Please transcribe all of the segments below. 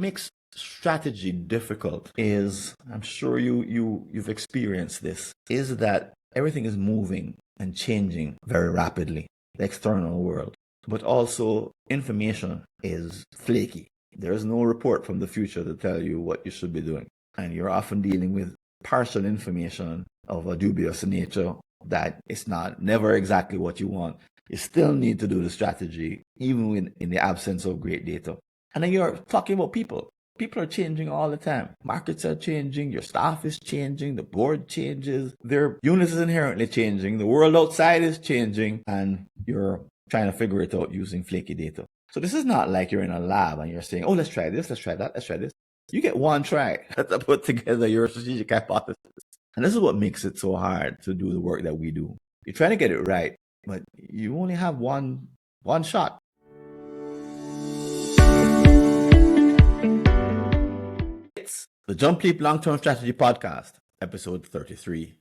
makes strategy difficult is, I'm sure you've experienced this, is that everything is moving and changing very rapidly, the external world. But also information is flaky. There's no report from the future to tell you what you should be doing. And you're often dealing with partial information of a dubious nature that it's never exactly what you want. You still need to do the strategy, even in the absence of great data. And then you're talking about people. People are changing all the time. Markets are changing. Your staff is changing. The board changes. Their units is inherently changing. The world outside is changing. And you're trying to figure it out using flaky data. So this is not like you're in a lab and you're saying, oh, let's try this, let's try that, let's try this. You get one try to put together your strategic hypothesis. And this is what makes it so hard to do the work that we do. You're trying to get it right, but you only have one shot. It's the Jump Leap Long-Term Strategy Podcast, episode 33.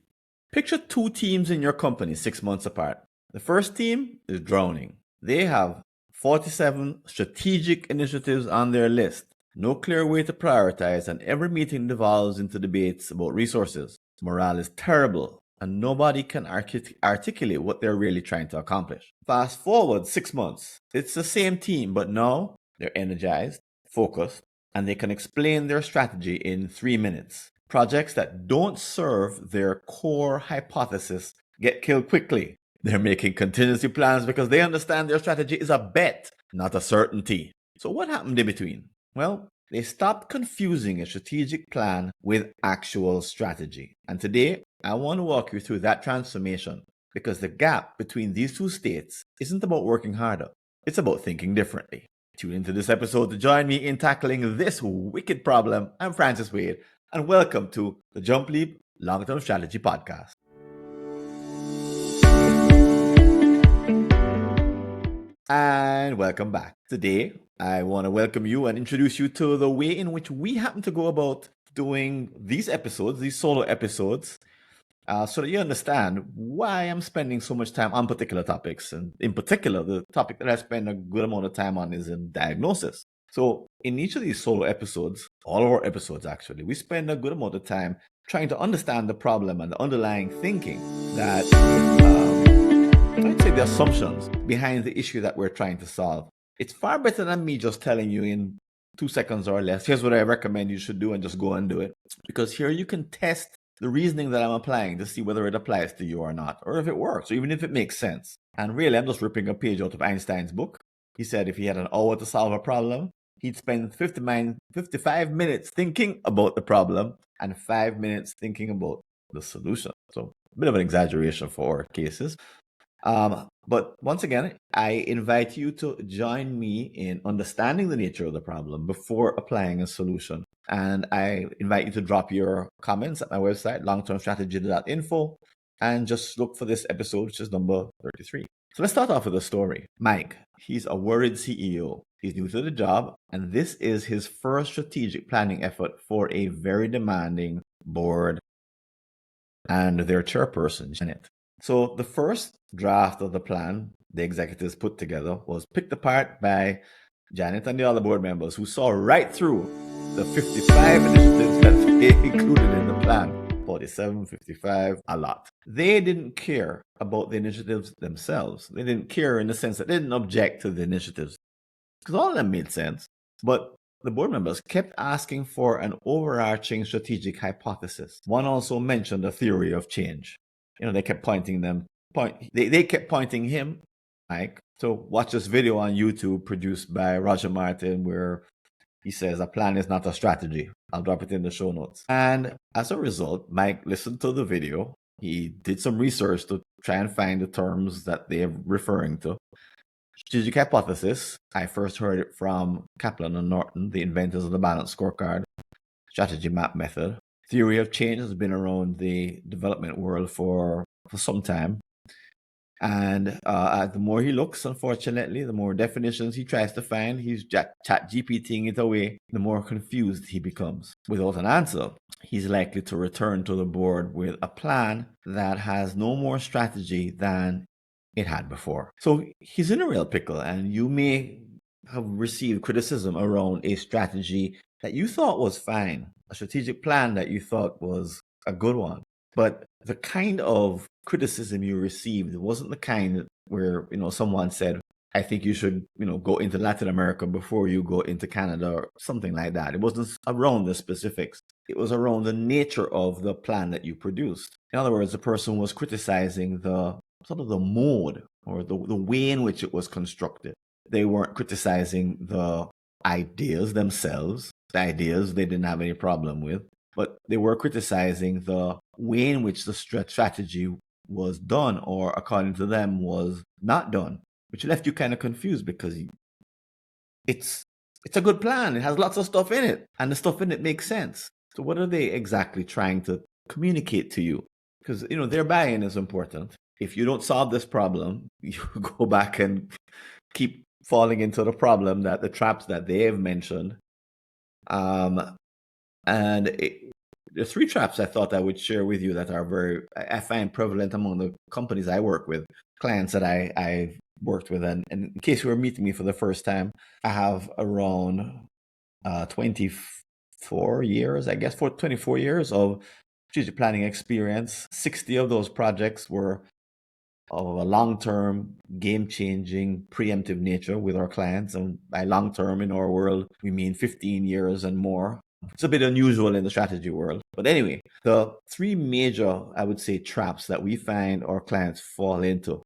Picture two teams in your company 6 months apart. The first team is drowning. They have 47 strategic initiatives on their list. No clear way to prioritize, and every meeting devolves into debates about resources. Morale is terrible, and nobody can articulate what they're really trying to accomplish. Fast forward 6 months. It's the same team, but now they're energized, focused, and they can explain their strategy in 3 minutes. Projects that don't serve their core hypothesis get killed quickly. They're making contingency plans because they understand their strategy is a bet, not a certainty. So what happened in between? Well, they stopped confusing a strategic plan with actual strategy. And today, I want to walk you through that transformation, because the gap between these two states isn't about working harder. It's about thinking differently. Tune into this episode to join me in tackling this wicked problem. I'm Francis Wade, and welcome to the Jump Leap Long-Term Strategy Podcast. And welcome back. Today, I want to welcome you and introduce you to the way in which we happen to go about doing these episodes, these solo episodes, so that you understand why I'm spending so much time on particular topics. And in particular, the topic that I spend a good amount of time on is in diagnosis. So in each of these solo episodes, all of our episodes actually, we spend a good amount of time trying to understand the problem and the underlying thinking that I'd say the assumptions behind the issue that we're trying to solve. It's far better than me just telling you in 2 seconds or less, here's what I recommend you should do, and just go and do it. Because here you can test the reasoning that I'm applying to see whether it applies to you or not, or if it works, or even if it makes sense. And really, I'm just ripping a page out of Einstein's book. He said if he had an hour to solve a problem, he'd spend 55 minutes thinking about the problem and 5 minutes thinking about the solution. So a bit of an exaggeration for our cases. But once again, I invite you to join me in understanding the nature of the problem before applying a solution. And I invite you to drop your comments at my website, longtermstrategy.info, and just look for this episode, which is number 33. So let's start off with a story. Mike, he's a worried CEO. He's new to the job, and this is his first strategic planning effort for a very demanding board and their chairperson, Janet. So the first draft of the plan the executives put together was picked apart by Janet and the other board members, who saw right through the 55 initiatives that they included in the plan. 47, 55, a lot. They didn't care about the initiatives themselves. They didn't care in the sense that they didn't object to the initiatives, because all of them made sense. But the board members kept asking for an overarching strategic hypothesis. One also mentioned a theory of change. They kept they kept pointing him, Mike, to watch this video on YouTube produced by Roger Martin, where he says a plan is not a strategy. I'll drop it in the show notes. And as a result, Mike listened to the video. He did some research to try and find the terms that they're referring to. Strategic hypothesis, I first heard it from Kaplan and Norton, the inventors of the balanced scorecard strategy map method. Theory of change has been around the development world for some time. And the more he looks, unfortunately, the more definitions he tries to find, he's chat GPTing it away, the more confused he becomes. Without an answer, he's likely to return to the board with a plan that has no more strategy than it had before. So he's in a real pickle, and you may have received criticism around a strategy that you thought was fine, a strategic plan that you thought was a good one, but the kind of criticism you received wasn't the kind where, someone said, I think you should, go into Latin America before you go into Canada or something like that. It wasn't around the specifics. It was around the nature of the plan that you produced. In other words, the person was criticizing the sort of the mode or the way in which it was constructed. They weren't criticizing the ideas themselves. The ideas they didn't have any problem with, but they were criticizing the way in which the strategy was done, or according to them, was not done, which left you kind of confused because it's a good plan. It has lots of stuff in it, and the stuff in it makes sense. So what are they exactly trying to communicate to you? Because their buy-in is important. If you don't solve this problem, you go back and keep falling into the problem, that the traps that they have mentioned. And the three traps I thought I would share with you that are I find prevalent among the companies I work with, clients that I've worked with. And in case you were meeting me for the first time, I have around 24 years, I guess, 24 years of strategic planning experience. 60 of those projects were of a long-term, game-changing, preemptive nature with our clients. And by long-term in our world, we mean 15 years and more. It's a bit unusual in the strategy world. But anyway, the three major, I would say, traps that we find our clients fall into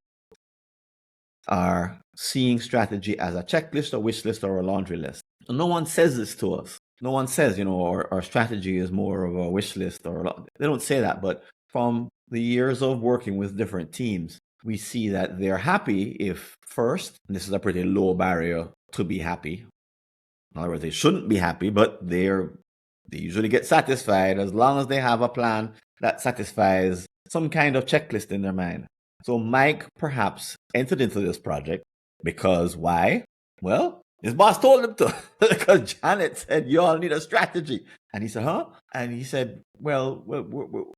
are seeing strategy as a checklist, a wish list, or a laundry list. And no one says this to us. No one says, our strategy is more of a wish list, they don't say that. But from the years of working with different teams, we see that they're happy if first, and this is a pretty low barrier to be happy. In other words, they shouldn't be happy, but they usually get satisfied as long as they have a plan that satisfies some kind of checklist in their mind. So Mike perhaps entered into this project because why? Well, his boss told him to, because Janet said, you all need a strategy. And he said, huh? And he said, well,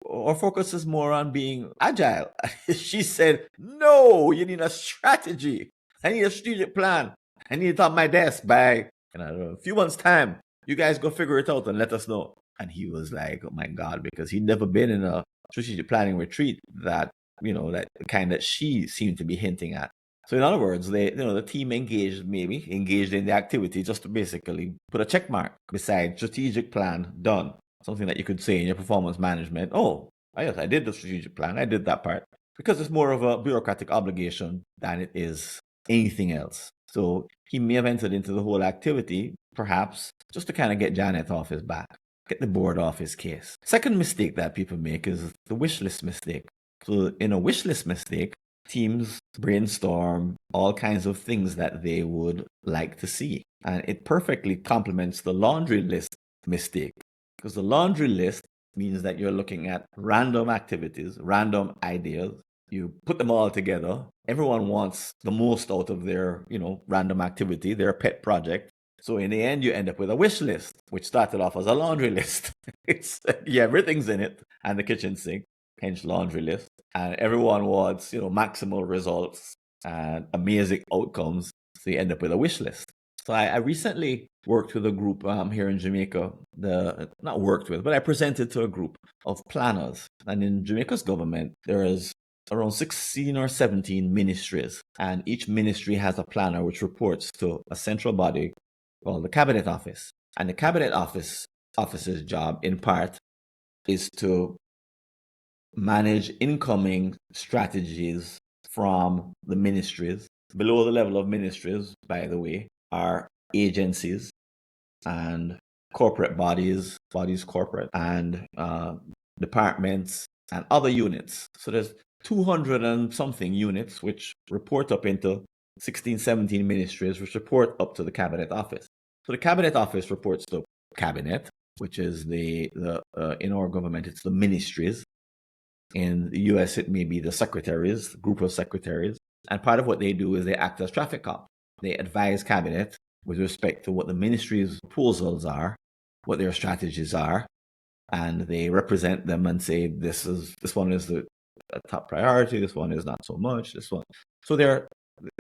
our focus is more on being agile. She said, no, you need a strategy. I need a strategic plan. I need it on my desk by a few months' time. You guys go figure it out and let us know. And he was like, oh my God, because he'd never been in a strategic planning retreat that, that kind that she seemed to be hinting at. So in other words, the team engaged in the activity just to basically put a check mark beside strategic plan done. Something that you could say in your performance management. Oh, yes, I did the strategic plan. I did that part. Because it's more of a bureaucratic obligation than it is anything else. So he may have entered into the whole activity, perhaps, just to kind of get Janet off his back, get the board off his case. Second mistake that people make is the wish list mistake. So in a wish list mistake, teams brainstorm all kinds of things that they would like to see. And it perfectly complements the laundry list mistake, because the laundry list means that you're looking at random activities, random ideas. You put them all together. Everyone wants the most out of their, random activity, their pet project. So in the end, you end up with a wish list, which started off as a laundry list. Everything's in it, and the kitchen sink, hence laundry list. And everyone wants, maximal results and amazing outcomes. So you end up with a wish list. So I recently worked with a group here in Jamaica. Not worked with, but I presented to a group of planners. And in Jamaica's government, there is around 16 or 17 ministries. And each ministry has a planner which reports to a central body called the Cabinet Office. And the Cabinet Office's job, in part, is to manage incoming strategies from the ministries. Below the level of ministries, by the way, are agencies and corporate bodies corporate, and departments and other units. So there's 200 and something units which report up into 16, 17 ministries, which report up to the Cabinet Office. So the Cabinet Office reports to Cabinet, which is in our government, it's the ministries. In the US, it may be the secretaries, group of secretaries. And part of what they do is they act as traffic cop. They advise Cabinet with respect to what the ministry's proposals are, what their strategies are, and they represent them and say, this one is the top priority, this one is not so much, this one. So they're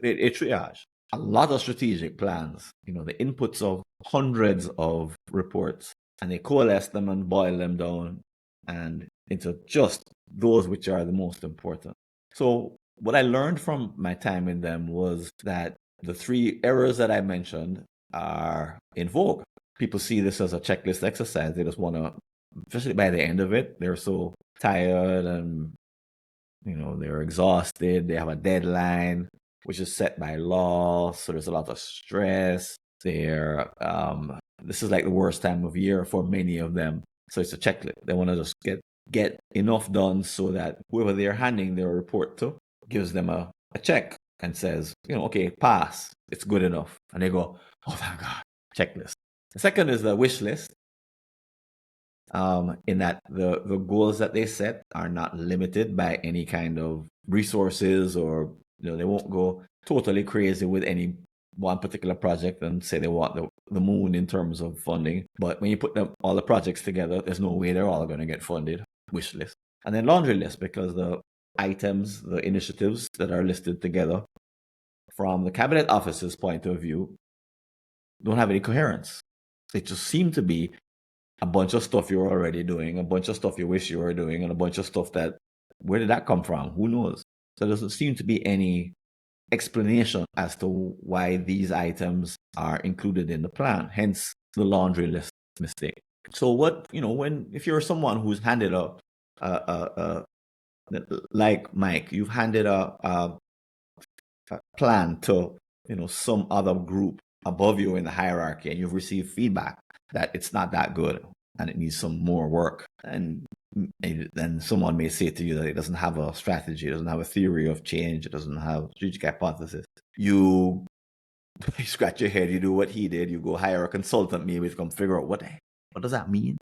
a triage. a lot of strategic plans, the inputs of hundreds of reports, and they coalesce them and boil them down and into just those which are the most important. So what I learned from my time in them was that the three errors that I mentioned are in vogue. People see this as a checklist exercise. They just want to, especially by the end of it, they're so tired and they're exhausted. They have a deadline which is set by law, so there's a lot of stress. This is like the worst time of year for many of them. So it's a checklist. They want to just get enough done so that whoever they're handing their report to gives them a check and says, okay, pass. It's good enough. And they go, oh, thank God, checklist. The second is the wish list. In that the goals that they set are not limited by any kind of resources, or they won't go totally crazy with any one particular project and say they want the moon in terms of funding. But when you put all the projects together, there's no way they're all going to get funded. Wish list. And then laundry list, because the items, the initiatives that are listed together from the cabinet office's point of view don't have any coherence. They just seem to be a bunch of stuff you're already doing, a bunch of stuff you wish you were doing, and a bunch of stuff where did that come from? Who knows? So there doesn't seem to be any explanation as to why these items are included in the plan, hence the laundry list mistake. So if you're someone who's handed like Mike, you've handed a plan to, some other group above you in the hierarchy, and you've received feedback that it's not that good and it needs some more work. And then someone may say to you that it doesn't have a strategy, it doesn't have a theory of change, it doesn't have a strategic hypothesis. You scratch your head, you do what he did, you go hire a consultant maybe to come figure out what does that mean?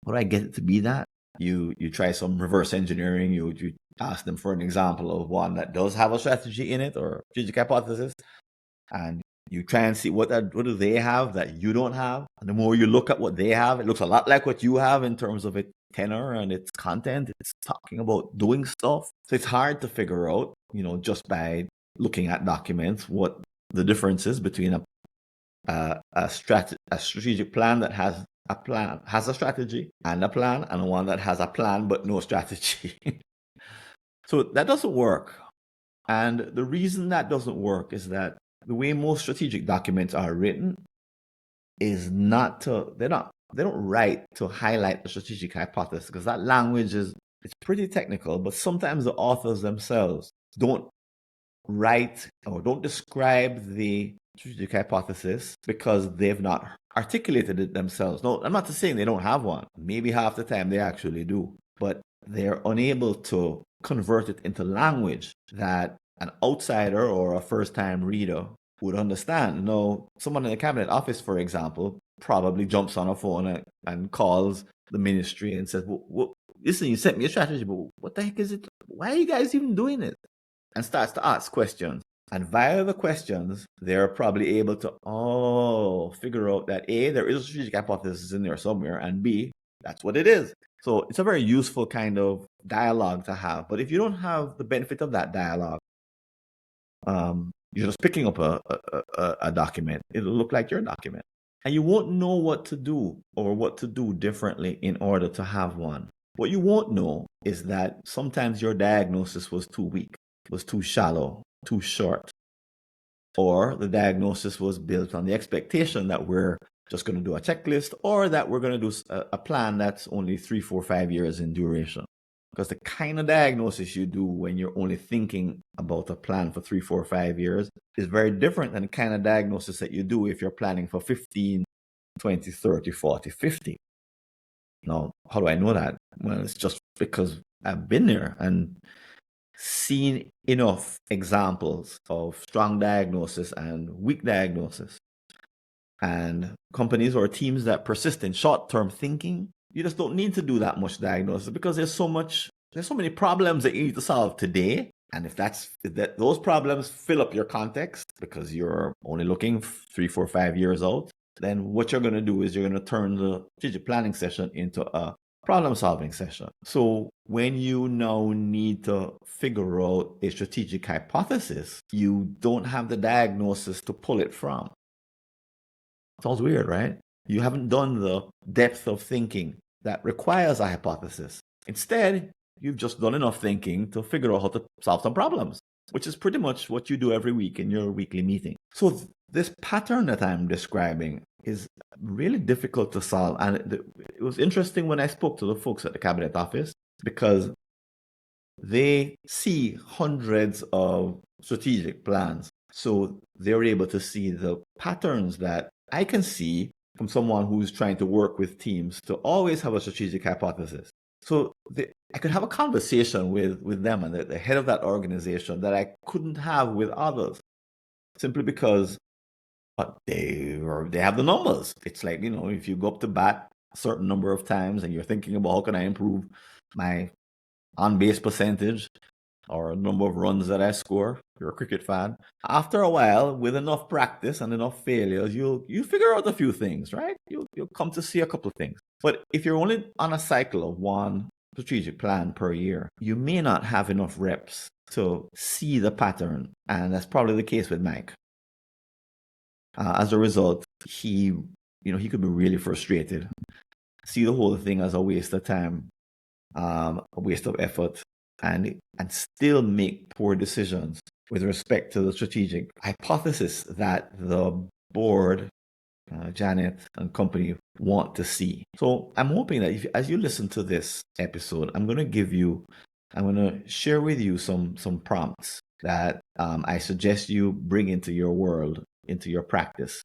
How do I get it to be that? You try some reverse engineering, you ask them for an example of one that does have a strategy in it or strategic hypothesis, and you try and see what do they have that you don't have. And the more you look at what they have, it looks a lot like what you have in terms of its tenor and its content. It's talking about doing stuff. So it's hard to figure out, just by looking at documents, what the difference is between a strategic plan that has a strategy, and a plan, and one that has a plan but no strategy. So that doesn't work. And the reason that doesn't work is that the way most strategic documents are written is they don't write to highlight the strategic hypothesis, because that language it's pretty technical, but sometimes the authors themselves don't write or don't describe the strategic hypothesis because they've not articulated it themselves. No, I'm not saying they don't have one. Maybe half the time they actually do, but they're unable to convert it into language that an outsider or a first-time reader would understand. No, someone in the cabinet office, for example, probably jumps on a phone and calls the ministry and says, well, listen, you sent me a strategy, but what the heck is it? Why are you guys even doing it? And starts to ask questions. And via the questions, they're probably able to figure out that A, there is a strategic hypothesis in there somewhere, and B, that's what it is. So it's a very useful kind of dialogue to have. But if you don't have the benefit of that dialogue, you're just picking up a document. It'll look like your document. And you won't know what to do or what to do differently in order to have one. What you won't know is that sometimes your diagnosis was too weak, was too shallow, too short. Or the diagnosis was built on the expectation that we're just going to do a checklist, or that we're going to do a plan that's only 3, 4, 5 years in duration. Because the kind of diagnosis you do when you're only thinking about a plan for 3, 4, 5 years is very different than the kind of diagnosis that you do if you're planning for 15, 20, 30, 40, 50. Now, how do I know that? Well, it's just because I've been there and seen enough examples of strong diagnosis and weak diagnosis. And companies or teams that persist in short-term thinking, you just don't need to do that much diagnosis, because there's so many problems that you need to solve today. And if those problems fill up your context because you're only looking 3, 4, 5 years out, then what you're going to do is you're going to turn the strategic planning session into a problem solving session. So when you now need to figure out a strategic hypothesis, you don't have the diagnosis to pull it from. Sounds weird, right? You haven't done the depth of thinking that requires a hypothesis. Instead, you've just done enough thinking to figure out how to solve some problems, which is pretty much what you do every week in your weekly meeting. So this pattern that I'm describing is really difficult to solve. And it was interesting when I spoke to the folks at the Cabinet Office, because they see hundreds of strategic plans. So they're able to see the patterns that I can see from someone who's trying to work with teams to always have a strategic hypothesis. So I could have a conversation with them and the head of that organization that I couldn't have with others, simply because they have the numbers. It's like, if you go up to bat a certain number of times and you're thinking about how can I improve my on-base percentage or number of runs that I score, if you're a cricket fan, after a while, with enough practice and enough failures, you figure out a few things, right? You'll come to see a couple of things. But if you're only on a cycle of one strategic plan per year, you may not have enough reps to see the pattern. And that's probably the case with Mike. As a result, he could be really frustrated, see the whole thing as a waste of time, a waste of effort, and still make poor decisions with respect to the strategic hypothesis that the board, Janet and company want to see. So I'm hoping that as you listen to this episode, I'm going to share with you some prompts that I suggest you bring into your world, into your practice,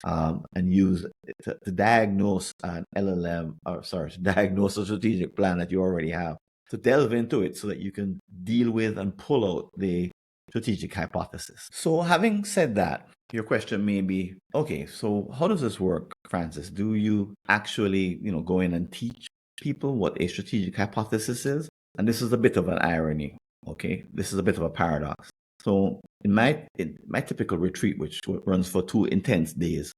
and use to diagnose an to diagnose a strategic plan that you already have, to delve into it so that you can deal with and pull out the strategic hypothesis. So having said that, your question may be, okay, so how does this work, Francis? Do you actually, go in and teach people what a strategic hypothesis is? And this is a bit of an irony, okay? This is a bit of a paradox. So in my typical retreat, which runs for 2 intense days,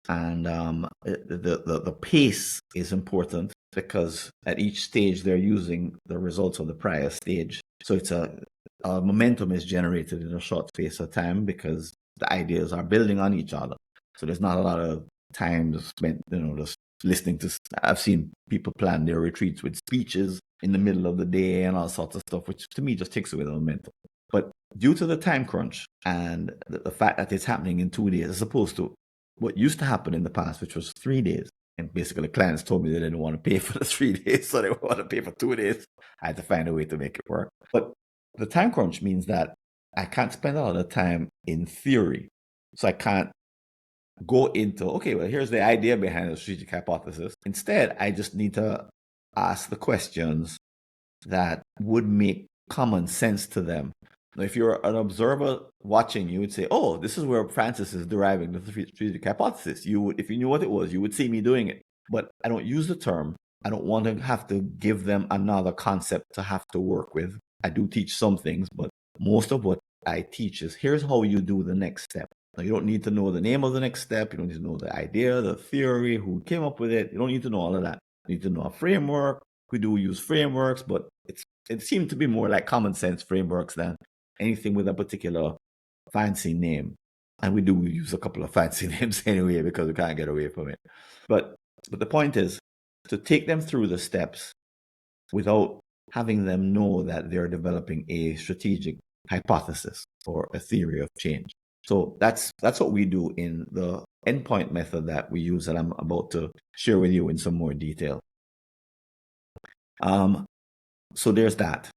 and the pace is important because at each stage they're using the results of the prior stage. So it's a momentum is generated in a short space of time because the ideas are building on each other. So there's not a lot of time spent, just listening to. I've seen people plan their retreats with speeches in the middle of the day and all sorts of stuff, which to me just takes away the momentum. But due to the time crunch and the fact that it's happening in 2 days as opposed to what used to happen in the past, which was 3 days, and basically clients told me they didn't want to pay for the 3 days, so they want to pay for 2 days. I had to find a way to make it work. But the time crunch means that I can't spend a lot of time in theory. So I can't go into, okay, well, here's the idea behind the strategic hypothesis. Instead, I just need to ask the questions that would make common sense to them. Now, if you're an observer watching, you would say, oh, this is where Francis is deriving the strategic hypothesis. If you knew what it was, you would see me doing it. But I don't use the term. I don't want to have to give them another concept to have to work with. I do teach some things, but most of what I teach is here's how you do the next step. Now, you don't need to know the name of the next step. You don't need to know the idea, the theory, who came up with it. You don't need to know all of that. You need to know a framework. We do use frameworks, but it seemed to be more like common sense frameworks than anything with a particular fancy name. And we do use a couple of fancy names anyway because we can't get away from it. But the point is to take them through the steps without having them know that they're developing a strategic hypothesis or a theory of change. So that's what we do in the endpoint method that we use that I'm about to share with you in some more detail. So there's that.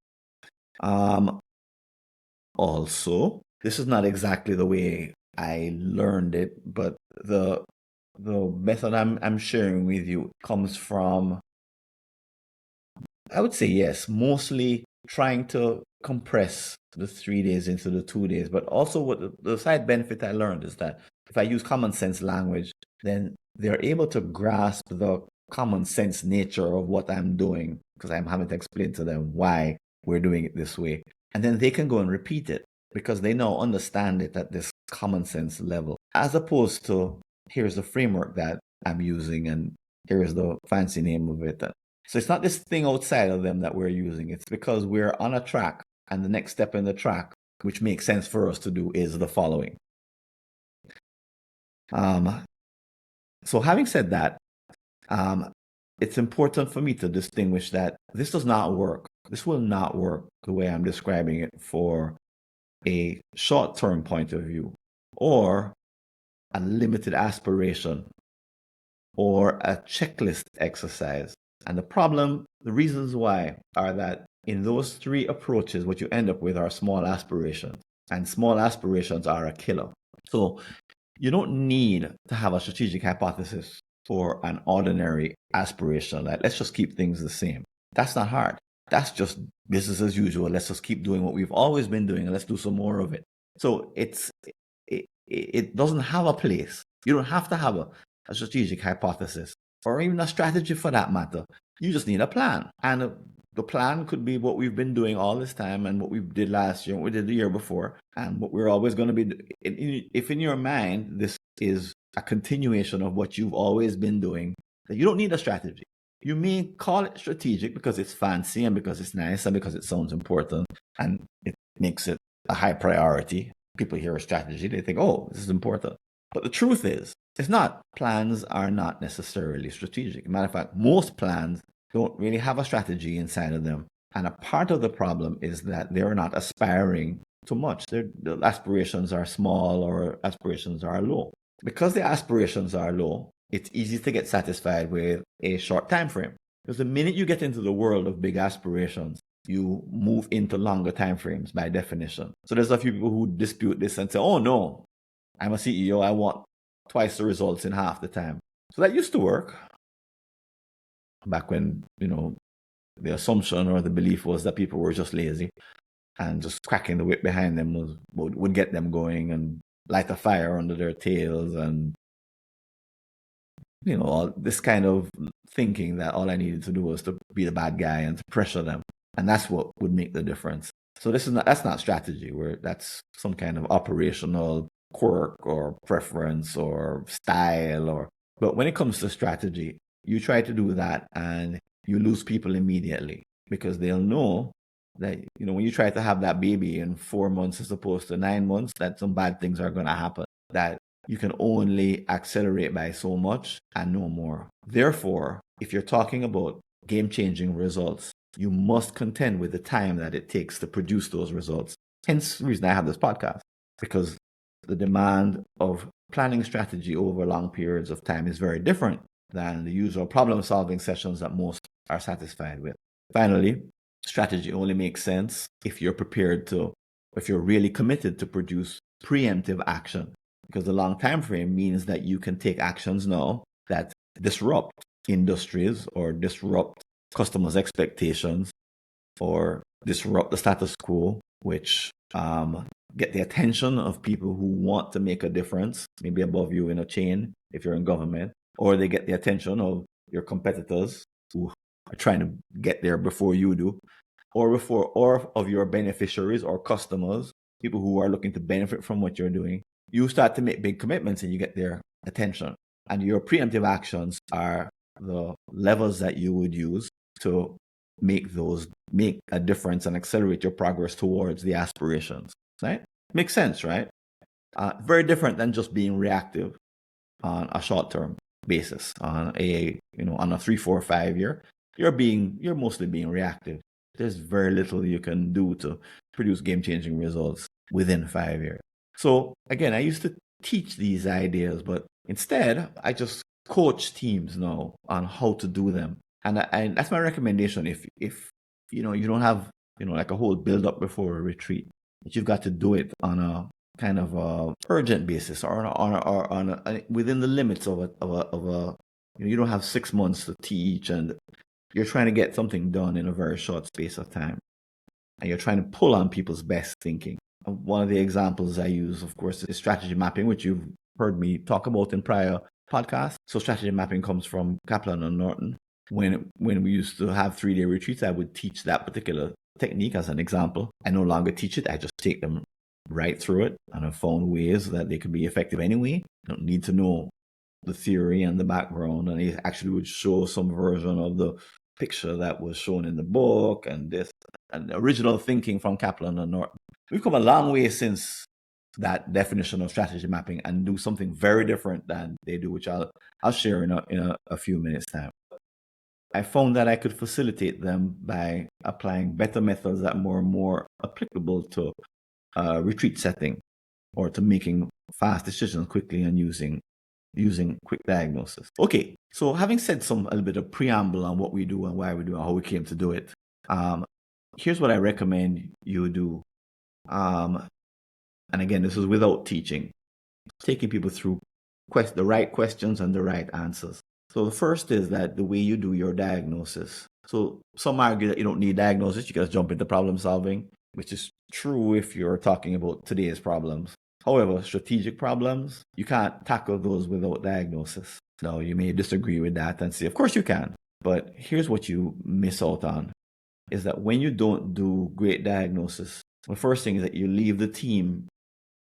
Also, this is not exactly the way I learned it, but the method I'm sharing with you comes from, I would say yes, mostly trying to compress the 3 days into the 2 days. But also what the side benefit I learned is that if I use common sense language, then they're able to grasp the common sense nature of what I'm doing because I'm having to explain to them why we're doing it this way. And then they can go and repeat it because they now understand it at this common sense level, as opposed to here's the framework that I'm using and Here is the fancy name of it. So it's not this thing outside of them that we're using. It's because we're on a track, and the next step in the track, which makes sense for us to do, is the following. So having said that, it's important for me to distinguish that this does not work. This will not work the way I'm describing it for a short-term point of view, or a limited aspiration, or a checklist exercise. And the reasons why are that in those three approaches, what you end up with are small aspirations. And small aspirations are a killer. So you don't need to have a strategic hypothesis for an ordinary aspiration. Like, let's just keep things the same. That's not hard. That's just business as usual. Let's just keep doing what we've always been doing, and let's do some more of it. So it doesn't have a place. You don't have to have a strategic hypothesis or even a strategy for that matter. You just need a plan. And the plan could be what we've been doing all this time, and what we did last year, what we did the year before, and what we're always going to be. If in your mind this is a continuation of what you've always been doing, then you don't need a strategy. You may call it strategic because it's fancy and because it's nice and because it sounds important and it makes it a high priority. People hear a strategy, they think, oh, this is important. But the truth is, it's not. Plans are not necessarily strategic. Matter of fact, most plans don't really have a strategy inside of them. And a part of the problem is that they're not aspiring to much. The aspirations are small, or aspirations are low. Because the aspirations are low, it's easy to get satisfied with a short time frame. Because the minute you get into the world of big aspirations, you move into longer time frames by definition. So there's a few people who dispute this and say, oh no, I'm a CEO, I want twice the results in half the time. So that used to work back when, the assumption or the belief was that people were just lazy, and just cracking the whip behind them would get them going and light a fire under their tails, and all this kind of thinking that all I needed to do was to be the bad guy and to pressure them, and that's what would make the difference. So that's not strategy, where that's some kind of operational quirk or preference or style. But when it comes to strategy, you try to do that and you lose people immediately, because they'll know that when you try to have that baby in 4 months as opposed to 9 months, that some bad things are going to happen, that you can only accelerate by so much and no more. Therefore, if you're talking about game-changing results, you must contend with the time that it takes to produce those results. Hence the reason I have this podcast, because the demand of planning strategy over long periods of time is very different than the usual problem-solving sessions that most are satisfied with. Finally, strategy only makes sense if you're really committed to produce preemptive action, because the long time frame means that you can take actions now that disrupt industries or disrupt customers' expectations or disrupt the status quo, which get the attention of people who want to make a difference, maybe above you in a chain if you're in government, or they get the attention of your competitors who are trying to get there before you do, or of your beneficiaries or customers, people who are looking to benefit from what you're doing. You start to make big commitments and you get their attention. And your preemptive actions are the levers that you would use to make a difference and accelerate your progress towards the aspirations. Right? Makes sense, right? Very different than just being reactive on a short-term basis. On a 3, 4, 5 year, you're mostly being reactive. There's very little you can do to produce game-changing results within 5 years. So again, I used to teach these ideas, but instead I just coach teams now on how to do them. And that's my recommendation. If you don't have like a whole build up before a retreat, but you've got to do it on a kind of a urgent basis, or within the limits of a you don't have 6 months to teach, and you're trying to get something done in a very short space of time, and you're trying to pull on people's best thinking. One of the examples I use, of course, is strategy mapping, which you've heard me talk about in prior podcasts. So strategy mapping comes from Kaplan and Norton. When we used to have 3-day retreats, I would teach that particular technique as an example. I no longer teach it. I just take them right through it, and I've found ways that they could be effective anyway. You don't need to know the theory and the background, and he actually would show some version of the picture that was shown in the book and this and the original thinking from Kaplan and Norton. We've come a long way since that definition of strategy mapping and do something very different than they do, which I'll share in a few minutes time. I found that I could facilitate them by applying better methods that were more applicable to retreat setting or to making fast decisions quickly and using quick diagnosis. Okay, so having said a little bit of preamble on what we do and why we do and how we came to do it, here's what I recommend you do. And again, this is without teaching, taking people through the right questions and the right answers. So the first is that the way you do your diagnosis. So some argue that you don't need diagnosis, you just jump into problem solving, which is true if you're talking about today's problems. However, strategic problems, you can't tackle those without diagnosis. Now, you may disagree with that and say, of course you can. But here's what you miss out on, is that when you don't do great diagnosis, the first thing is that you leave the team,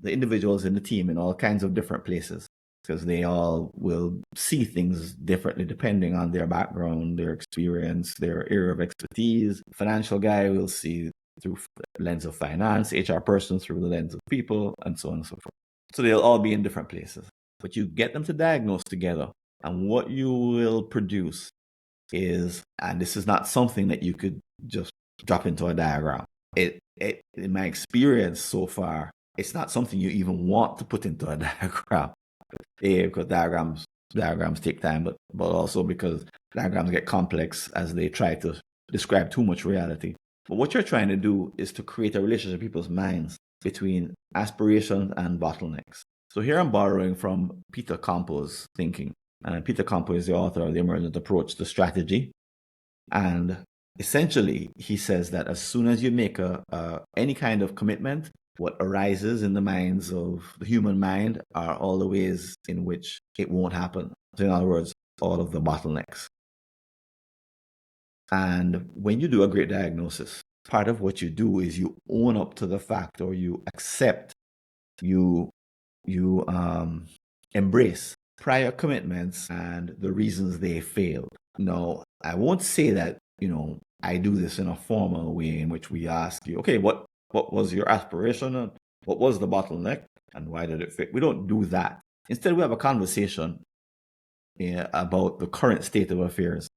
the individuals in the team, in all kinds of different places, because they all will see things differently depending on their background, their experience, their area of expertise. Financial guy will see through the lens of finance, HR person through the lens of people, and so on and so forth. So they'll all be in different places. But you get them to diagnose together, and what you will produce is, and this is not something that you could just drop into a diagram. In my experience so far, it's not something you even want to put into a diagram. Because diagrams take time, but also because diagrams get complex as they try to describe too much reality. But what you're trying to do is to create a relationship in people's minds between aspirations and bottlenecks. So here I'm borrowing from Peter Campo's thinking. And Peter Campo is the author of The Emergent Approach to Strategy. And essentially, he says that as soon as you make any kind of commitment, what arises in the minds of the human mind are all the ways in which it won't happen. So in other words, all of the bottlenecks. And when you do a great diagnosis, part of what you do is you own up to the fact, or you accept, you embrace prior commitments and the reasons they failed. Now, I won't say that, I do this in a formal way in which we ask you, okay, what was your aspiration? What was the bottleneck? And why did it fit? We don't do that. Instead, we have a conversation about the current state of affairs.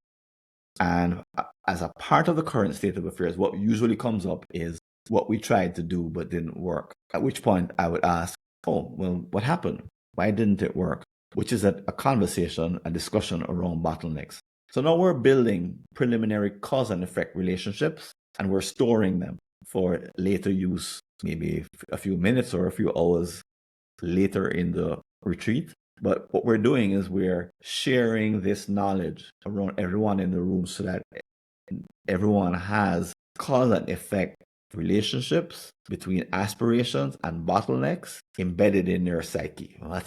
And as a part of the current state of affairs, what usually comes up is what we tried to do but didn't work. At which point I would ask, oh, well, what happened? Why didn't it work? Which is a conversation, a discussion around bottlenecks. So now we're building preliminary cause and effect relationships, and we're storing them for later use, maybe a few minutes or a few hours later in the retreat. But what we're doing is we're sharing this knowledge around everyone in the room so that everyone has cause and effect relationships between aspirations and bottlenecks embedded in their psyche. Well,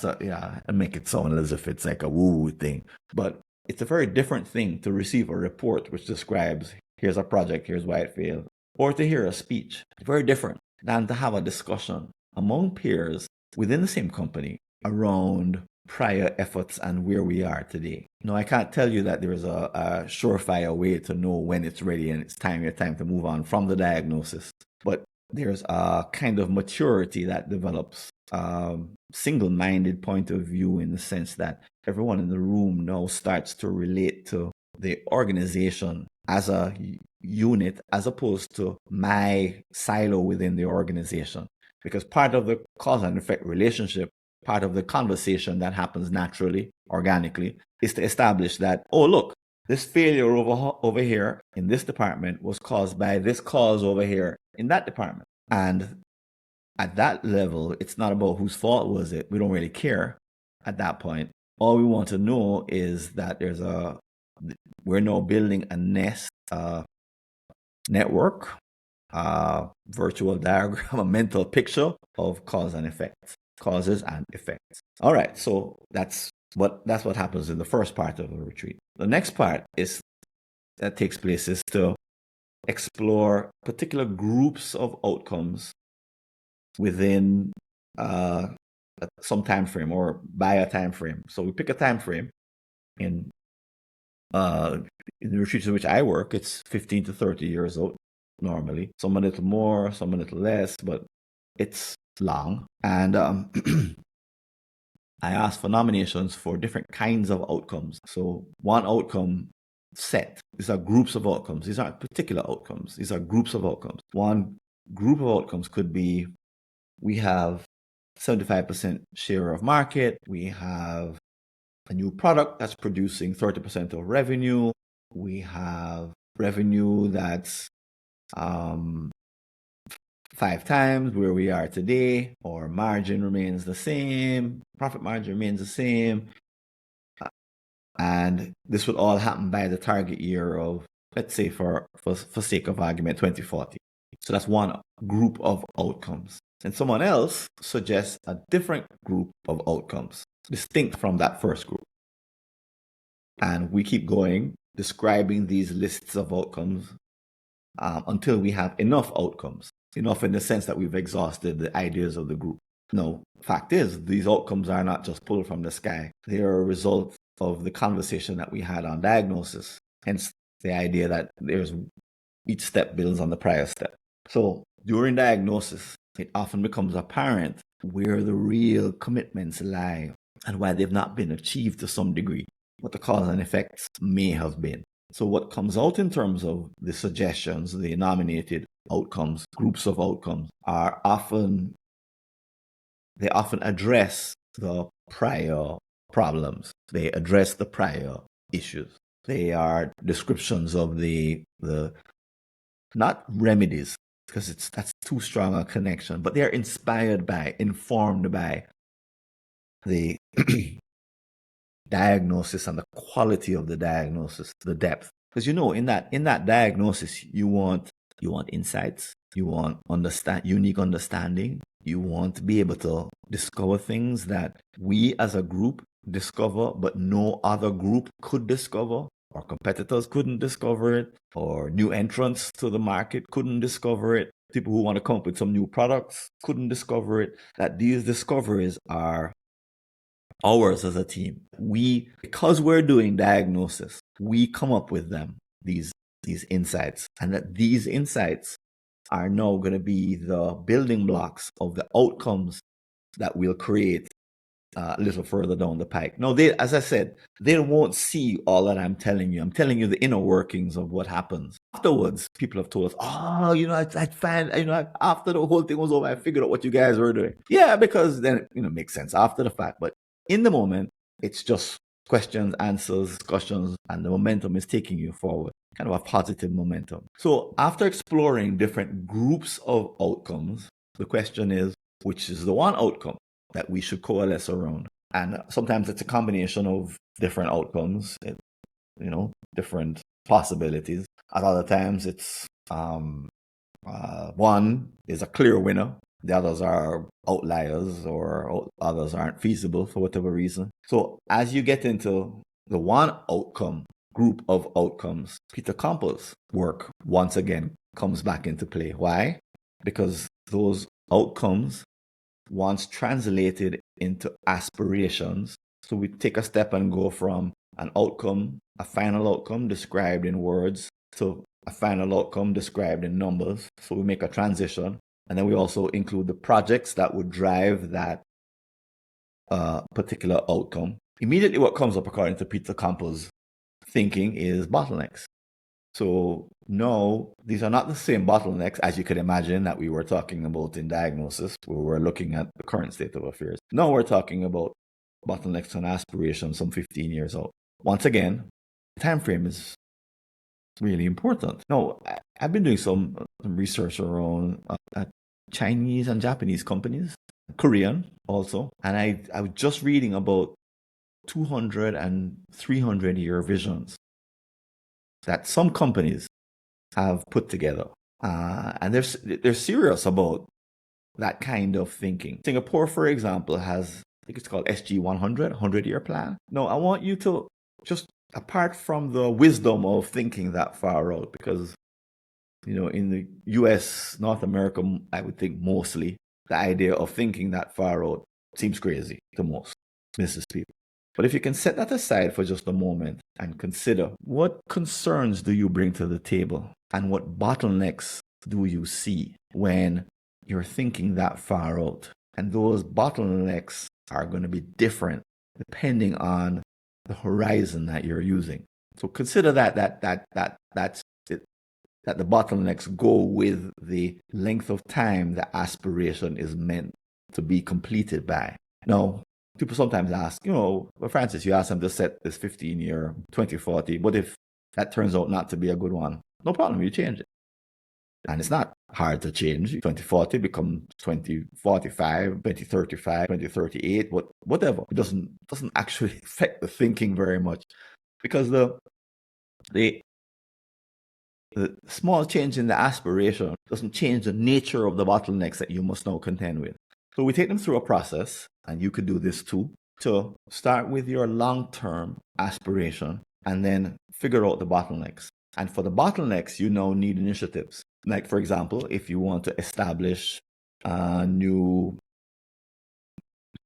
I make it sound as if it's like a woo-woo thing, but it's a very different thing to receive a report which describes, here's a project, here's why it failed, or to hear a speech. Very different than to have a discussion among peers within the same company around prior efforts and where we are today. Now, I can't tell you that there is a surefire way to know when it's ready and it's your time to move on from the diagnosis. But there's a kind of maturity that develops, single-minded point of view, in the sense that everyone in the room now starts to relate to the organization as a unit, as opposed to my silo within the organization. Because part of the cause and effect relationship, part of the conversation that happens naturally, organically, is to establish that, oh, look, this failure over here in this department was caused by this cause over here in that department. And at that level, it's not about whose fault was it. We don't really care at that point. All we want to know is that we're now building a nest, network, virtual diagram, a mental picture of cause and effects, causes and effects. All right, so that's what happens in the first part of the retreat. The next part that takes place is to explore particular groups of outcomes within some time frame or by a time frame. So we pick a time frame. In in the retreats in which I work, it's 15 to 30 years old normally. Some a little more, some a little less, but it's long. And I ask for nominations for different kinds of outcomes. So one outcome set. These are groups of outcomes. These aren't particular outcomes. These are groups of outcomes. One group of outcomes could be we have 75% share of market. We have a new product that's producing 30% of revenue. We have revenue that's 5 times where we are today. Our margin remains the same. Profit margin remains the same. And this would all happen by the target year of, let's say, for sake of argument, 2040. So that's one group of outcomes. And someone else suggests a different group of outcomes, distinct from that first group. And we keep going, describing these lists of outcomes until we have enough outcomes, enough in the sense that we've exhausted the ideas of the group. No, fact is, these outcomes are not just pulled from the sky. They are a result of the conversation that we had on diagnosis. Hence the idea that each step builds on the prior step. So during diagnosis, it often becomes apparent where the real commitments lie and why they've not been achieved to some degree, what the cause and effects may have been. So what comes out in terms of the suggestions, the nominated outcomes, groups of outcomes, they often address the prior problems. They address the prior issues. They are descriptions of the not remedies, because that's too strong a connection, but they are inspired by, informed by the diagnosis and the quality of the diagnosis, the depth. Because in that diagnosis, you want insights, you want unique understanding, you want to be able to discover things that we as a group discover, but no other group could discover, or competitors couldn't discover it, or new entrants to the market couldn't discover it. People who want to come up with some new products couldn't discover it. That these discoveries are ours as a team. Because we're doing diagnosis, we come up with them, these insights, and that these insights are now going to be the building blocks of the outcomes that we'll create a little further down the pike. No, as I said, they won't see all that I'm telling you. I'm telling you the inner workings of what happens. Afterwards, people have told us, I find, after the whole thing was over, I figured out what you guys were doing. Yeah, because then, it makes sense after the fact. But in the moment, it's just questions, answers, discussions, and the momentum is taking you forward. Kind of a positive momentum. So after exploring different groups of outcomes, the question is, which is the one outcome that we should coalesce around? And sometimes it's a combination of different outcomes, different possibilities. At other times, it's one is a clear winner. The others are outliers, or others aren't feasible for whatever reason. So as you get into the one outcome group of outcomes, Peter Campbell's work once again comes back into play. Why? Because those outcomes, once translated into aspirations, so we take a step and go from an outcome, a final outcome described in words, to a final outcome described in numbers. So we make a transition. And then we also include the projects that would drive that particular outcome. Immediately what comes up, according to Peter Campbell's thinking, is bottlenecks. So no, these are not the same bottlenecks as you could imagine that we were talking about in diagnosis, where we're looking at the current state of affairs. No, we're talking about bottlenecks and aspirations some 15 years out. Once again, time frame is really important. No, I've been doing some research around Chinese and Japanese companies, Korean also, and I was just reading about 200 and 300 year visions that some companies have put together, and they're serious about that kind of thinking. Singapore, for example, has, I think it's called SG 100-year plan. No, I want you to just, apart from the wisdom of thinking that far out, because in the US, North America, I would think mostly the idea of thinking that far out seems crazy to most business people. But if you can set that aside for just a moment and consider what concerns do you bring to the table and what bottlenecks do you see when you're thinking that far out? And those bottlenecks are going to be different depending on the horizon that you're using. So consider that's it, that the bottlenecks go with the length of time the aspiration is meant to be completed by. Now, people sometimes ask, well, Francis, you asked them to set this 15-year 2040. What if that turns out not to be a good one? No problem, you change it. And it's not hard to change. 2040 becomes 2045, 2035, 2038, whatever. It doesn't actually affect the thinking very much because the small change in the aspiration doesn't change the nature of the bottlenecks that you must now contend with. So we take them through a process, and you could do this too, to start with your long-term aspiration and then figure out the bottlenecks. And for the bottlenecks, you now need initiatives. Like, for example, if you want to establish a new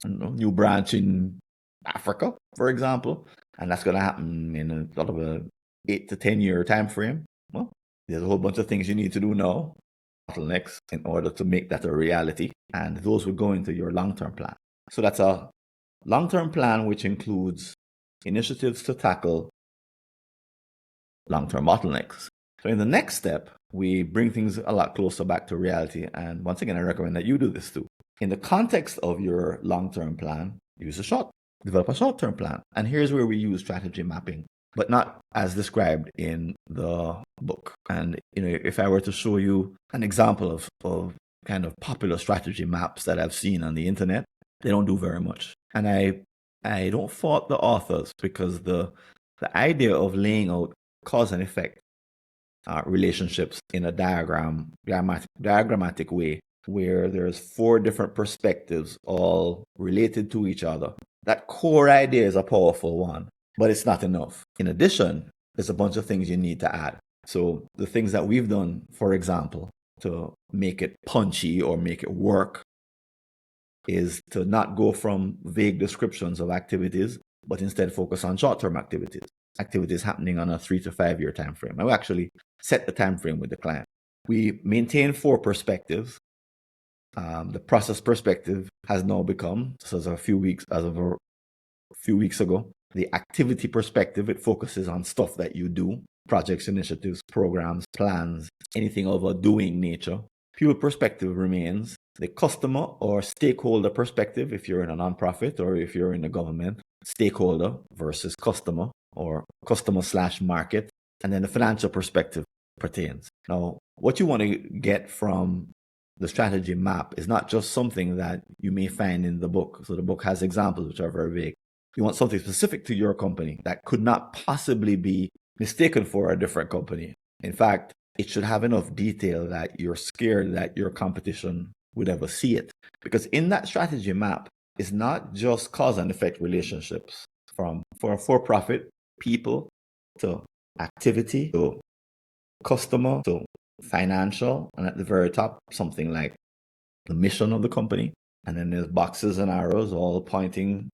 branch in Africa, for example, and that's going to happen in a sort of a 8 to 10 year time frame, well, there's a whole bunch of things you need to do now, bottlenecks, in order to make that a reality. And those will go into your long-term plan. So that's a long-term plan, which includes initiatives to tackle long-term bottlenecks. So in the next step, we bring things a lot closer back to reality. And once again, I recommend that you do this too. In the context of your long-term plan, develop a short-term plan. And here's where we use strategy mapping, but not as described in the book. And if I were to show you an example of kind of popular strategy maps that I've seen on the internet, they don't do very much. And I don't fault the authors, because the idea of laying out cause and effect relationships in a diagrammatic way, where there's 4 different perspectives all related to each other. That core idea is a powerful one, but it's not enough. In addition, there's a bunch of things you need to add. So the things that we've done, for example, to make it punchy or make it work, is to not go from vague descriptions of activities, but instead focus on short-term activities happening on a 3 to 5 year time frame. And we actually set the time frame with the client. We maintain 4 perspectives. The process perspective has now become, as of a few weeks ago, the activity perspective. It focuses on stuff that you do, projects, initiatives, programs, plans, anything of a doing nature. People perspective remains. The customer or stakeholder perspective, if you're in a nonprofit or if you're in the government, stakeholder versus customer, or customer/market. And then the financial perspective pertains. Now, what you want to get from the strategy map is not just something that you may find in the book. So the book has examples which are very vague. You want something specific to your company that could not possibly be mistaken for a different company. In fact, it should have enough detail that you're scared that your competition would ever see it. Because in that strategy map is not just cause and effect relationships, from for-profit, people, to activity, to customer, to financial, and at the very top, something like the mission of the company. And then there's boxes and arrows all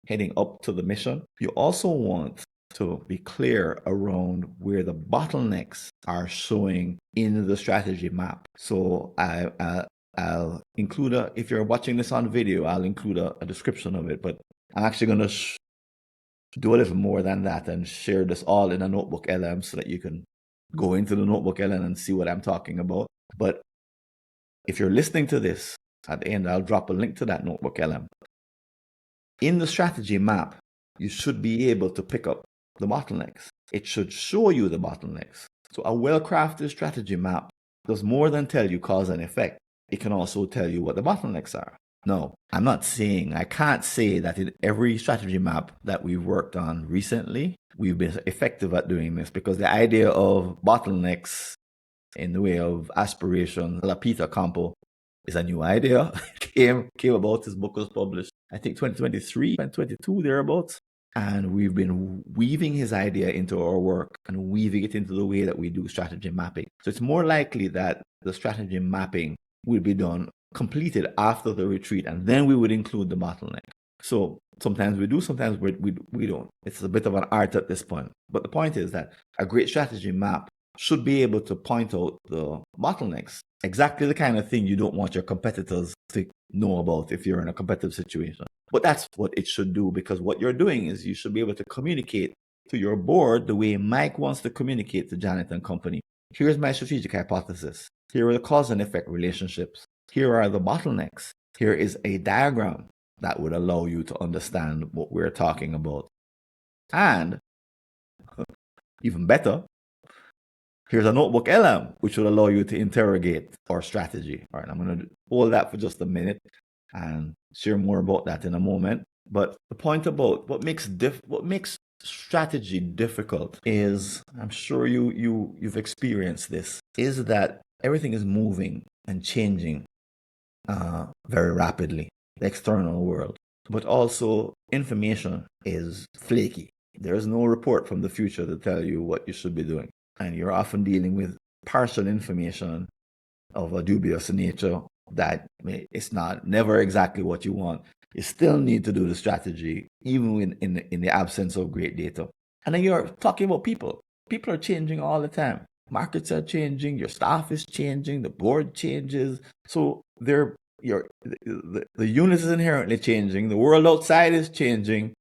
heading up to the mission. You also want to be clear around where the bottlenecks are showing in the strategy map. So I'll include if you're watching this on video, I'll include a description of it, but I'm actually going to do a little more than that and share this all in a Notebook LM so that you can go into the Notebook LM and see what I'm talking about. But if you're listening to this, at the end, I'll drop a link to that Notebook LM. In the strategy map, you should be able to pick up the bottlenecks. It should show you the bottlenecks. So a well-crafted strategy map does more than tell you cause and effect. It can also tell you what the bottlenecks are. No, I can't say that in every strategy map that we've worked on recently, we've been effective at doing this, because the idea of bottlenecks in the way of aspiration, La Peter Campo, is a new idea. came about. This book was published, I think 2023, 2022, thereabouts. And we've been weaving his idea into our work and weaving it into the way that we do strategy mapping. So it's more likely that the strategy mapping will be completed after the retreat, and then we would include the bottleneck. So sometimes we do, sometimes we don't. It's a bit of an art at this point. But the point is that a great strategy map should be able to point out the bottlenecks, exactly the kind of thing you don't want your competitors to know about if you're in a competitive situation. But that's what it should do, because what you're doing is you should be able to communicate to your board the way Mike wants to communicate to Janet and company. Here's my strategic hypothesis. Here are the cause and effect relationships. Here are the bottlenecks. Here is a diagram that would allow you to understand what we're talking about. And even better, here's a notebook LM, which will allow you to interrogate our strategy. All right, I'm going to hold that for just a minute and share more about that in a moment. But the point about what makes strategy difficult is, I'm sure you've experienced this, is that everything is moving and changing very rapidly, the external world. But also, information is flaky. There is no report from the future to tell you what you should be doing. And you're often dealing with partial information of a dubious nature that it's never exactly what you want. You still need to do the strategy, even in the absence of great data. And then you're talking about people. People are changing all the time. Markets are changing. Your staff is changing. The board changes. So the unit is inherently changing. The world outside is changing,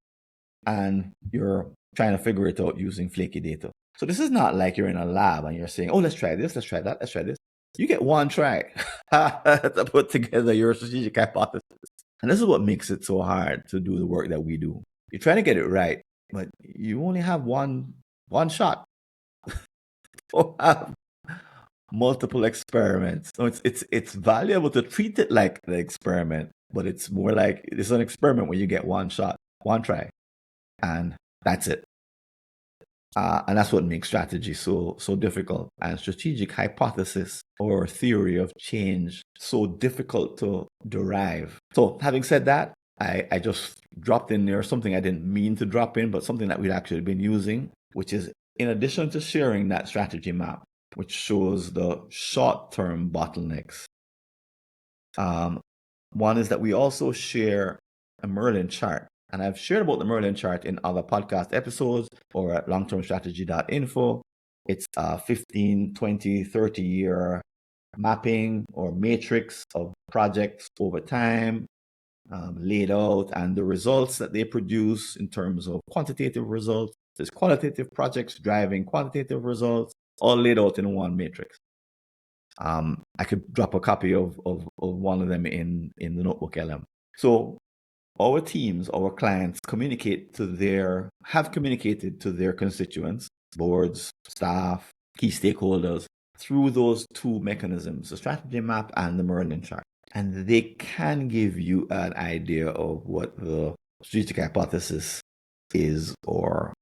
and you're trying to figure it out using flaky data. So this is not like you're in a lab and you're saying, "Oh, let's try this. Let's try that. Let's try this." You get one try to put together your strategic hypothesis. And this is what makes it so hard to do the work that we do. You try to get it right, but you only have one shot. You have multiple experiments. So it's valuable to treat it like the experiment, but it's more like it's an experiment where you get one shot, one try, and that's it. And that's what makes strategy so difficult, and strategic hypothesis or theory of change so difficult to derive. So having said that, I just dropped in there something I didn't mean to drop in, but something that we've actually been using, which is, in addition to sharing that strategy map, which shows the short-term bottlenecks, one is that we also share a Merlin chart. And I've shared about the Merlin chart in other podcast episodes or at longtermstrategy.info. It's a 15, 20, 30 year mapping or matrix of projects over time, laid out, and the results that they produce in terms of quantitative results. There's qualitative projects driving quantitative results, all laid out in one matrix. I could drop a copy of one of them in the notebook LM. So our teams, our clients have communicated to their constituents, boards, staff, key stakeholders, through those two mechanisms, the strategy map and the Merlin chart. And they can give you an idea of what the strategic hypothesis is or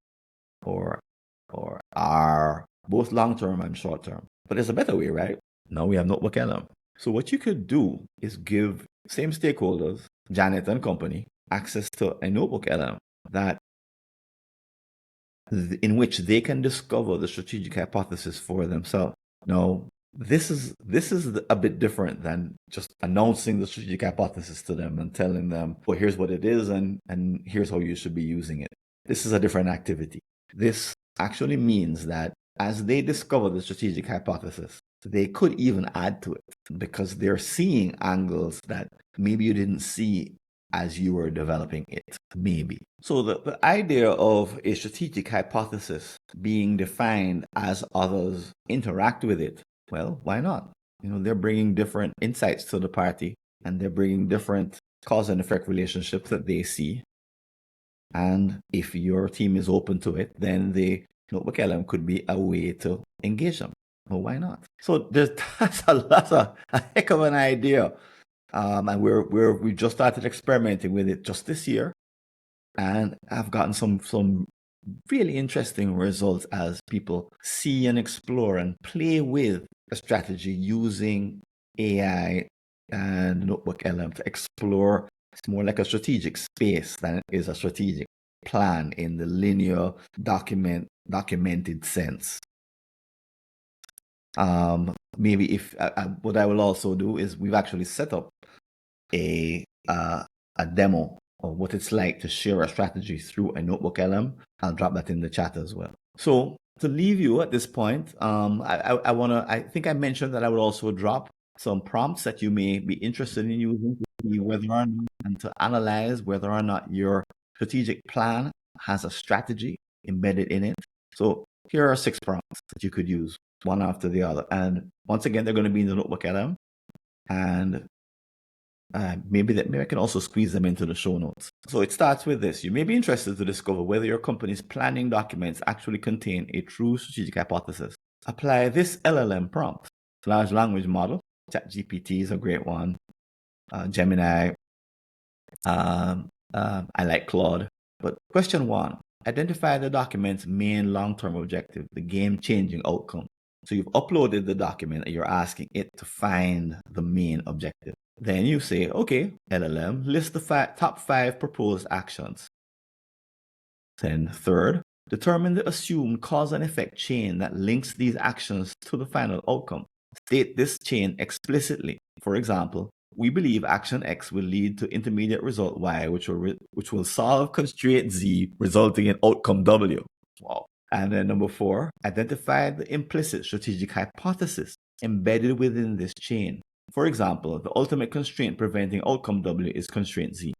are, both long-term and short-term. But there's a better way, right? Now we have Notebook LM. So what you could do is give same stakeholders, Janet and company, access to a Notebook LM in which they can discover the strategic hypothesis for themselves. Now, this is a bit different than just announcing the strategic hypothesis to them and telling them, well, here's what it is and here's how you should be using it. This is a different activity. This actually means that as they discover the strategic hypothesis, they could even add to it because they're seeing angles that maybe you didn't see as you were developing it, maybe. So the idea of a strategic hypothesis being defined as others interact with it, well, why not? They're bringing different insights to the party, and they're bringing different cause and effect relationships that they see. And if your team is open to it, then the Notebook LM could be a way to engage them. Well, why not? So that's a heck of an idea. And we just started experimenting with it just this year, and I've gotten some really interesting results as people see and explore and play with a strategy using AI and Notebook LM to explore. It's more like a strategic space than it is a strategic plan in the linear documented sense. Maybe if what I will also do is we've actually set up a demo or what it's like to share a strategy through a notebook LM, I'll drop that in the chat as well. So to leave you at this point, I think I mentioned that I would also drop some prompts that you may be interested in using to see whether or not, and to analyze whether or not your strategic plan has a strategy embedded in it. So here are 6 prompts that you could use one after the other. And once again, they're going to be in the notebook LM. And maybe I can also squeeze them into the show notes. So it starts with this. You may be interested to discover whether your company's planning documents actually contain a true strategic hypothesis. Apply this LLM prompt. Large language model. ChatGPT is a great one. Gemini. I like Claude. But question 1. Identify the document's main long-term objective, the game-changing outcome. So you've uploaded the document and you're asking it to find the main objective. Then you say, okay, LLM, list the top 5 proposed actions. Then third, determine the assumed cause and effect chain that links these actions to the final outcome. State this chain explicitly. For example, we believe action X will lead to intermediate result Y, which will solve constraint Z, resulting in outcome W. Wow. And then number 4, identify the implicit strategic hypothesis embedded within this chain. For example, the ultimate constraint preventing outcome W is constraint Z.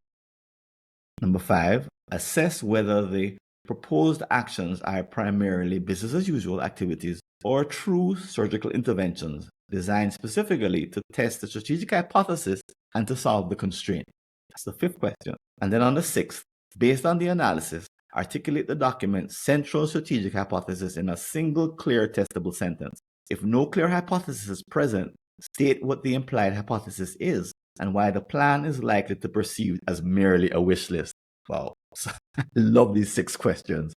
Number 5, assess whether the proposed actions are primarily business as usual activities or true surgical interventions designed specifically to test the strategic hypothesis and to solve the constraint. That's the 5th question. And then on the 6th, based on the analysis, articulate the document's central strategic hypothesis in a single clear testable sentence. If no clear hypothesis is present, state what the implied hypothesis is and why the plan is likely to be perceived as merely a wish list. Wow. I love these 6 questions.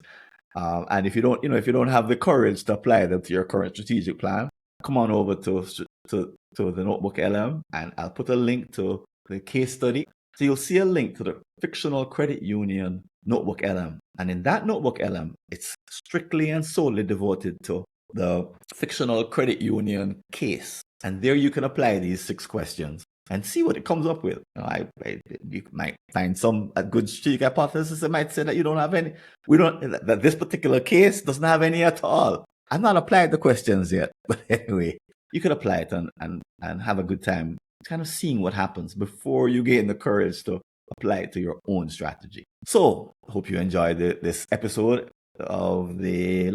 And if you don't have the courage to apply them to your current strategic plan, come on over to the Notebook LM, and I'll put a link to the case study. So you'll see a link to the fictional credit union Notebook LM. And in that Notebook LM, it's strictly and solely devoted to the fictional credit union case. And there you can apply these 6 questions and see what it comes up with. You might find a good strategic hypothesis. It might say that you don't have any, that this particular case doesn't have any at all. I've not applied the questions yet, but anyway, you could apply it and have a good time kind of seeing what happens before you gain the courage to apply it to your own strategy. So, hope you enjoyed this episode of the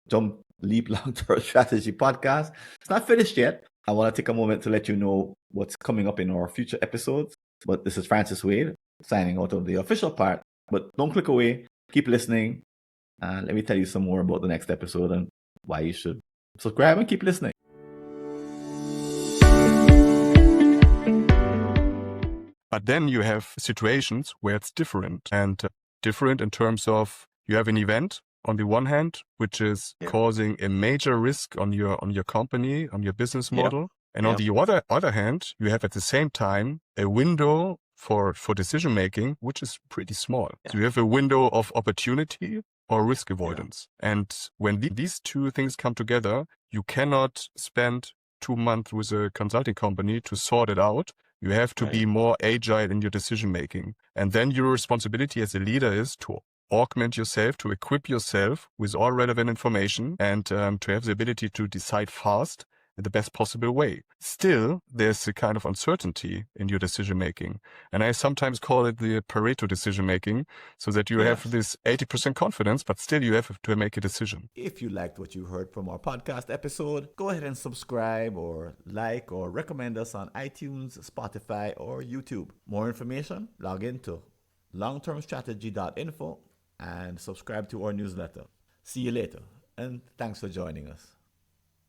Jump Leap Long-Term Strategy podcast. It's not finished yet. I want to take a moment to let you know what's coming up in our future episodes. But this is Francis Wade signing out of the official part. But don't click away. Keep listening. Let me tell you some more about the next episode and why you should subscribe and keep listening. But then you have situations where it's different, and different in terms of you have an event on the one hand, which is causing a major risk on your company, on your business model. And on the other hand, you have at the same time a window for decision making, which is pretty small. So you have a window of opportunity or risk avoidance. And when these 2 things come together, you cannot spend 2 months with a consulting company to sort it out. You have to be more agile in your decision making. And then your responsibility as a leader is to augment yourself, to equip yourself with all relevant information, and to have the ability to decide fast in the best possible way. Still, there's a kind of uncertainty in your decision making. And I sometimes call it the Pareto decision making, so that you have this 80% confidence, but still you have to make a decision. If you liked what you heard from our podcast episode, go ahead and subscribe or like or recommend us on iTunes, Spotify, or YouTube. More information, log into longtermstrategy.info and subscribe to our newsletter. See you later, and thanks for joining us.